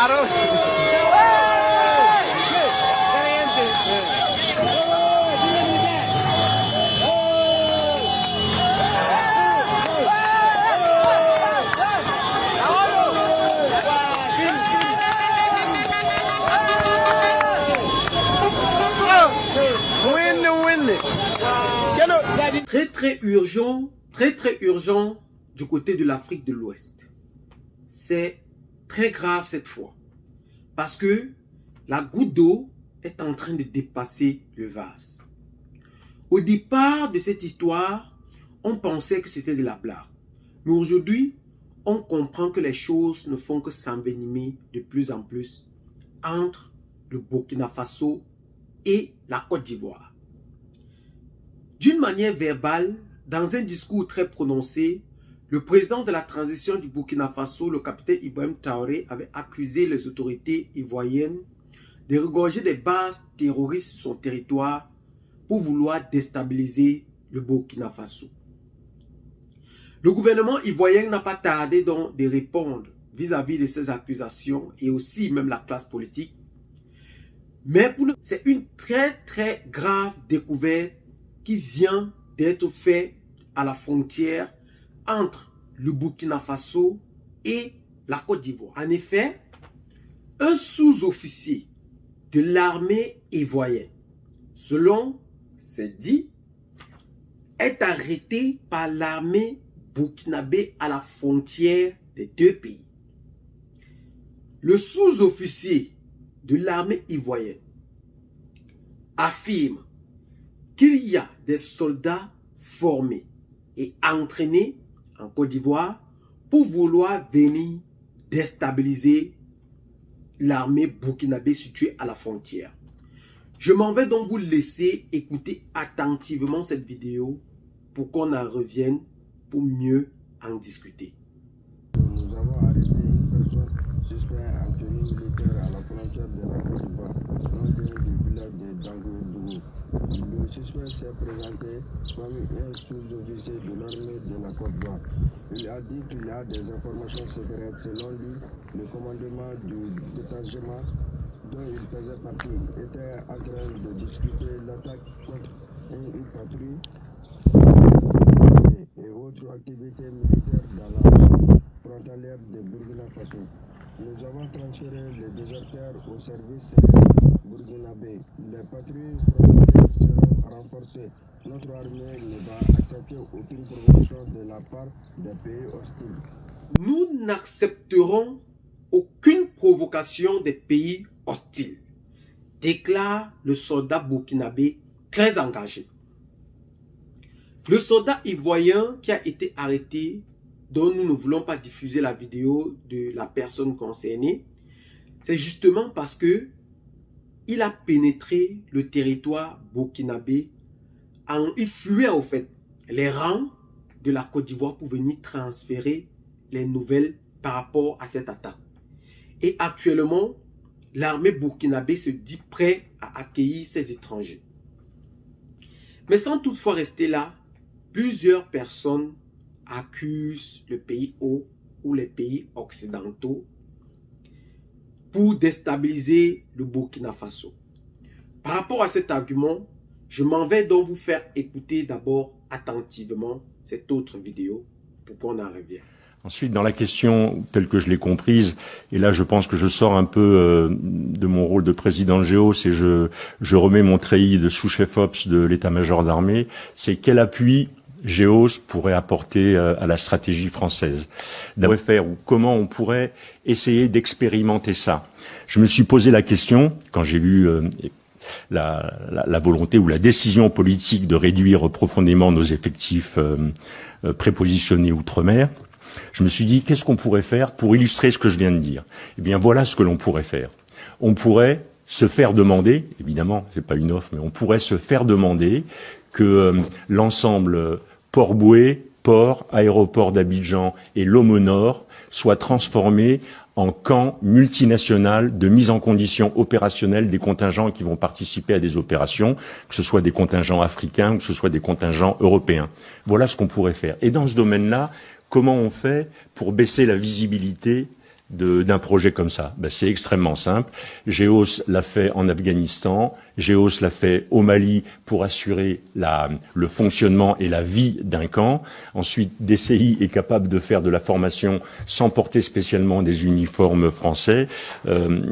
paro. Très urgent du côté de l'Afrique de l'Ouest. C'est très grave cette fois parce que la goutte d'eau est en train de dépasser le vase. Au départ de cette histoire, on pensait que c'était de la blague. Mais aujourd'hui, on comprend que les choses ne font que s'envenimer de plus en plus entre le Burkina Faso et la Côte d'Ivoire. D'une manière verbale, dans un discours très prononcé, le président de la transition du Burkina Faso, le capitaine Ibrahim Traoré, avait accusé les autorités ivoiriennes de regorger des bases terroristes sur son territoire pour vouloir déstabiliser le Burkina Faso. Le gouvernement ivoirien n'a pas tardé donc de répondre vis-à-vis de ces accusations et aussi même la classe politique. Mais c'est une très grave découverte qui vient d'être faite à la frontière entre le Burkina Faso et la Côte d'Ivoire. En effet, un sous-officier de l'armée ivoirienne, selon c'est dit, est arrêté par l'armée burkinabé à la frontière des deux pays. Le sous-officier de l'armée ivoirienne affirme qu'il y a des soldats formés et entraînés en Côte d'Ivoire pour vouloir venir déstabiliser l'armée burkinabé située à la frontière. Je m'en vais donc vous laisser écouter attentivement cette vidéo pour qu'on en revienne pour mieux en discuter. Nous avons arrêté une personne suspecte en tenue militaire à la frontière de la Côte d'Ivoire, non loin du village de Dangodougou. Le suspect s'est présenté comme un sous-officier de l'armée de la Côte d'Ivoire. Il a dit qu'il a des informations secrètes. Selon lui, le commandement du détachement dont il faisait partie était en train de discuter l'attaque contre une patrouille et autres activités militaires dans la zone frontalière de Burkina Faso. Nous avons transféré les déserteurs au service burkinabé. Les patrouilles frontalières seront renforcées. Notre armée ne va accepter aucune provocation de la part des pays hostiles. Nous n'accepterons aucune provocation des pays hostiles, déclare le soldat burkinabé très engagé. Le soldat ivoirien qui a été arrêté, dont nous ne voulons pas diffuser la vidéo de la personne concernée, c'est justement parce que il a pénétré le territoire burkinabé. Il fuyait au fait les rangs de la Côte d'Ivoire pour venir transférer les nouvelles par rapport à cette attaque. Et actuellement, l'armée burkinabé se dit prêt à accueillir ces étrangers. Mais sans toutefois rester là, plusieurs personnes accusent le pays haut ou les pays occidentaux pour déstabiliser le Burkina Faso. Par rapport à cet argument, je m'en vais donc vous faire écouter d'abord attentivement cette autre vidéo pour qu'on en revienne. Ensuite, dans la question telle que je l'ai comprise, et là je pense que je sors un peu de mon rôle de président de GEOS et je remets mon treillis de sous-chef Ops de l'état-major d'armée, c'est quel appui GEOS pourrait apporter à la stratégie française, ou comment on pourrait essayer d'expérimenter ça. Je me suis posé la question, quand j'ai vu la volonté ou la décision politique de réduire profondément nos effectifs prépositionnés outre-mer, je me suis dit, qu'est-ce qu'on pourrait faire pour illustrer ce que je viens de dire? Eh bien, voilà ce que l'on pourrait faire. On pourrait se faire demander, évidemment, c'est pas une offre, mais on pourrait se faire demander que l'ensemble Port-Bouët, port, aéroport d'Abidjan et Lomé Nord soient transformés en camp multinational de mise en condition opérationnelle des contingents qui vont participer à des opérations, que ce soit des contingents africains ou que ce soit des contingents européens. Voilà ce qu'on pourrait faire. Et dans ce domaine-là, comment on fait pour baisser la visibilité d'un projet comme ça? Ben, c'est extrêmement simple. GEOS l'a fait en Afghanistan, GEOS l'a fait au Mali pour assurer le fonctionnement et la vie d'un camp. Ensuite, DCI est capable de faire de la formation sans porter spécialement des uniformes français.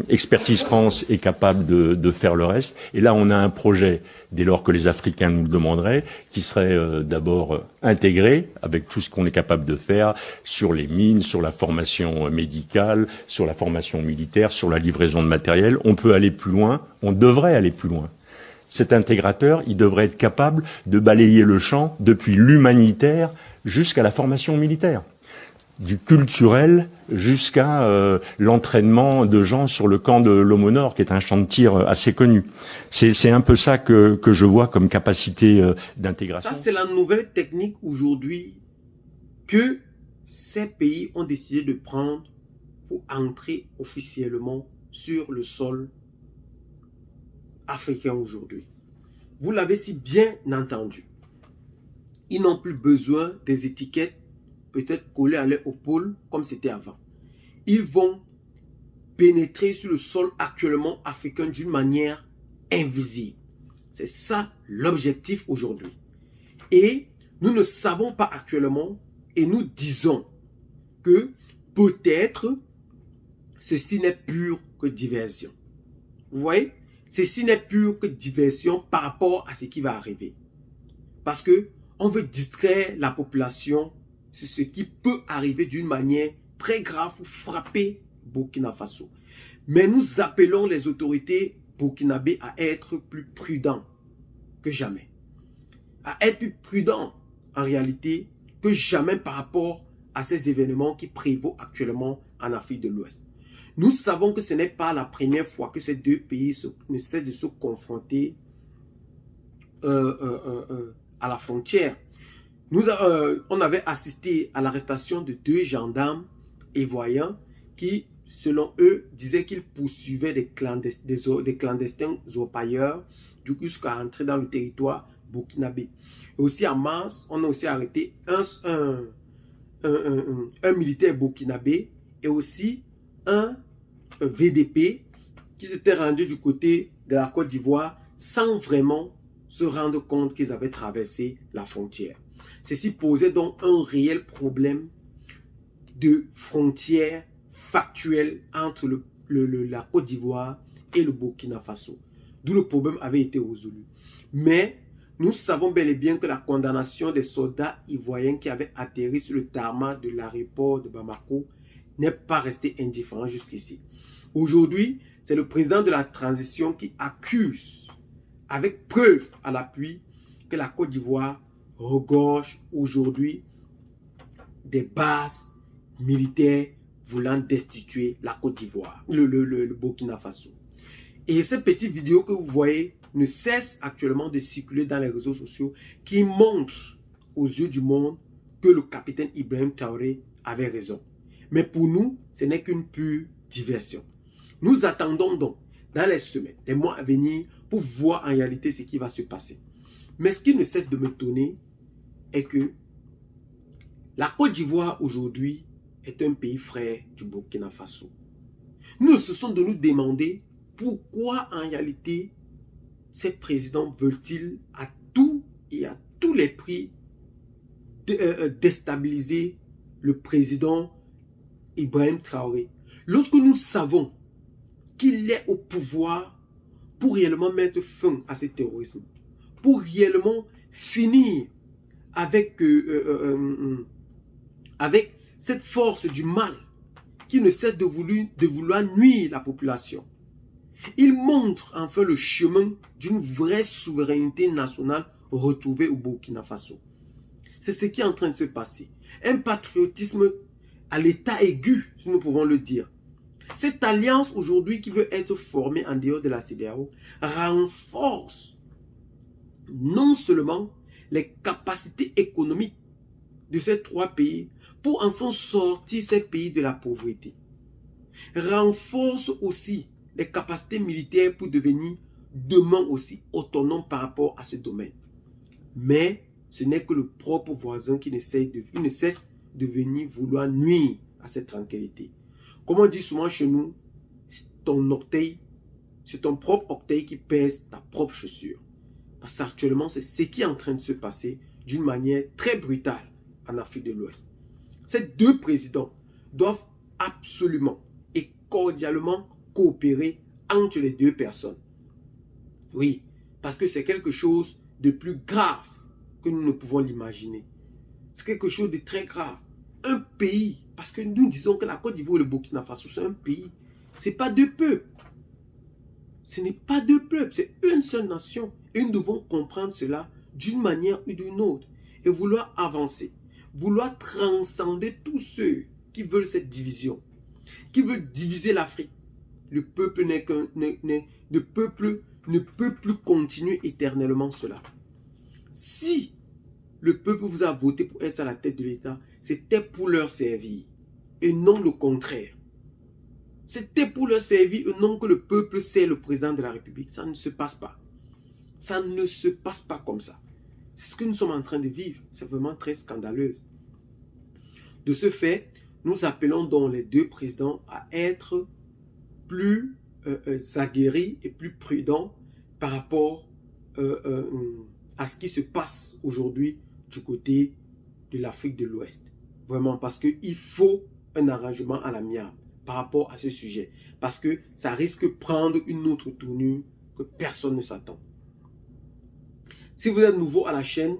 Expertise France est capable de faire le reste. Et là, on a un projet, dès lors que les Africains nous le demanderaient, qui serait d'abord intégré avec tout ce qu'on est capable de faire sur les mines, sur la formation médicale, sur la formation militaire, sur la livraison de matériel. On peut aller plus loin, on devrait aller plus loin. Cet intégrateur, il devrait être capable de balayer le champ depuis l'humanitaire jusqu'à la formation militaire, du culturel jusqu'à l'entraînement de gens sur le camp de l'Homo-Nord, qui est un champ de tir assez connu. C'est un peu ça que je vois comme capacité d'intégration. Ça, c'est la nouvelle technique aujourd'hui que ces pays ont décidé de prendre pour entrer officiellement sur le sol africain aujourd'hui. Vous l'avez si bien entendu. Ils n'ont plus besoin des étiquettes peut-être collées à leur épaule comme c'était avant. Ils vont pénétrer sur le sol actuellement africain d'une manière invisible. C'est ça l'objectif aujourd'hui. Et nous ne savons pas actuellement et nous disons que peut-être ceci n'est pure que diversion. Vous voyez? Ceci n'est pure que diversion par rapport à ce qui va arriver. Parce que on veut distraire la population sur ce qui peut arriver d'une manière très grave pour frapper Burkina Faso. Mais nous appelons les autorités burkinabées à être plus prudents que jamais. À être plus prudents en réalité que jamais par rapport à ces événements qui prévaut actuellement en Afrique de l'Ouest. Nous savons que ce n'est pas la première fois que ces deux pays ne cessent de se confronter à la frontière. On avait assisté à l'arrestation de 2 gendarmes ivoiriens qui, selon eux, disaient qu'ils poursuivaient des clandestins orpailleurs jusqu'à entrer dans le territoire burkinabé. Et aussi en mars, on a aussi arrêté un militaire burkinabé et aussi un VDP qui s'était rendu du côté de la Côte d'Ivoire sans vraiment se rendre compte qu'ils avaient traversé la frontière. Ceci posait donc un réel problème de frontière factuelle entre la Côte d'Ivoire et le Burkina Faso, d'où le problème avait été résolu. Mais nous savons bel et bien que la condamnation des soldats ivoiriens qui avaient atterri sur le tarmac de l'aéroport de Bamako n'est pas restée indifférente jusqu'ici. Aujourd'hui, c'est le président de la transition qui accuse, avec preuve à l'appui, que la Côte d'Ivoire regorge aujourd'hui des bases militaires voulant destituer la Côte d'Ivoire, le Burkina Faso. Et cette petite vidéo que vous voyez ne cesse actuellement de circuler dans les réseaux sociaux qui montre aux yeux du monde que le capitaine Ibrahim Traoré avait raison. Mais pour nous, ce n'est qu'une pure diversion. Nous attendons donc dans les semaines, les mois à venir pour voir en réalité ce qui va se passer. Mais ce qui ne cesse de m'étonner est que la Côte d'Ivoire aujourd'hui est un pays frère du Burkina Faso. Nous cessons de nous demander pourquoi en réalité ces présidents veulent-ils à tout et à tous les prix déstabiliser le président Ibrahim Traoré. Lorsque nous savons qu'il est au pouvoir pour réellement mettre fin à ce terrorisme, pour réellement finir avec cette force du mal qui ne cesse de vouloir nuire la population. Il montre enfin le chemin d'une vraie souveraineté nationale retrouvée au Burkina Faso. C'est ce qui est en train de se passer. Un patriotisme à l'état aigu, si nous pouvons le dire. Cette alliance aujourd'hui qui veut être formée en dehors de la CEDEAO renforce non seulement les capacités économiques de ces 3 pays pour enfin sortir ces pays de la pauvreté, renforce aussi les capacités militaires pour devenir demain aussi autonomes par rapport à ce domaine. Mais ce n'est que le propre voisin qui ne cesse de venir vouloir nuire à cette tranquillité. Comme on dit souvent chez nous, ton orteil, c'est ton propre orteil qui pèse ta propre chaussure. Parce qu'actuellement, c'est ce qui est en train de se passer d'une manière très brutale en Afrique de l'Ouest. Ces deux présidents doivent absolument et cordialement coopérer entre les deux personnes. Oui, parce que c'est quelque chose de plus grave que nous ne pouvons l'imaginer. C'est quelque chose de très grave. Un pays, parce que nous disons que la Côte d'Ivoire et le Burkina Faso, c'est un pays. Ce n'est pas deux peuples. Ce n'est pas deux peuples, c'est une seule nation. Et nous devons comprendre cela d'une manière ou d'une autre. Et vouloir avancer. Vouloir transcender tous ceux qui veulent cette division. Qui veulent diviser l'Afrique. Le peuple ne peut plus continuer éternellement cela. Si le peuple vous a voté pour être à la tête de l'État, c'était pour leur servir. Et non le contraire. C'était pour leur servir et non que le peuple sert le président de la République. Ça ne se passe pas. Ça ne se passe pas comme ça. C'est ce que nous sommes en train de vivre. C'est vraiment très scandaleux. De ce fait, nous appelons donc les deux présidents à être plus aguerris et plus prudents par rapport à ce qui se passe aujourd'hui du côté de l'Afrique de l'Ouest. Vraiment, parce qu'il faut un arrangement à l'amiable par rapport à ce sujet. Parce que ça risque de prendre une autre tournure que personne ne s'attend. Si vous êtes nouveau à la chaîne,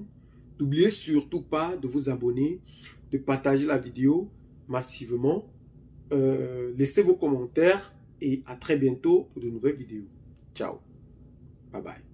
n'oubliez surtout pas de vous abonner, de partager la vidéo massivement, laissez vos commentaires et à très bientôt pour de nouvelles vidéos. Ciao. Bye bye.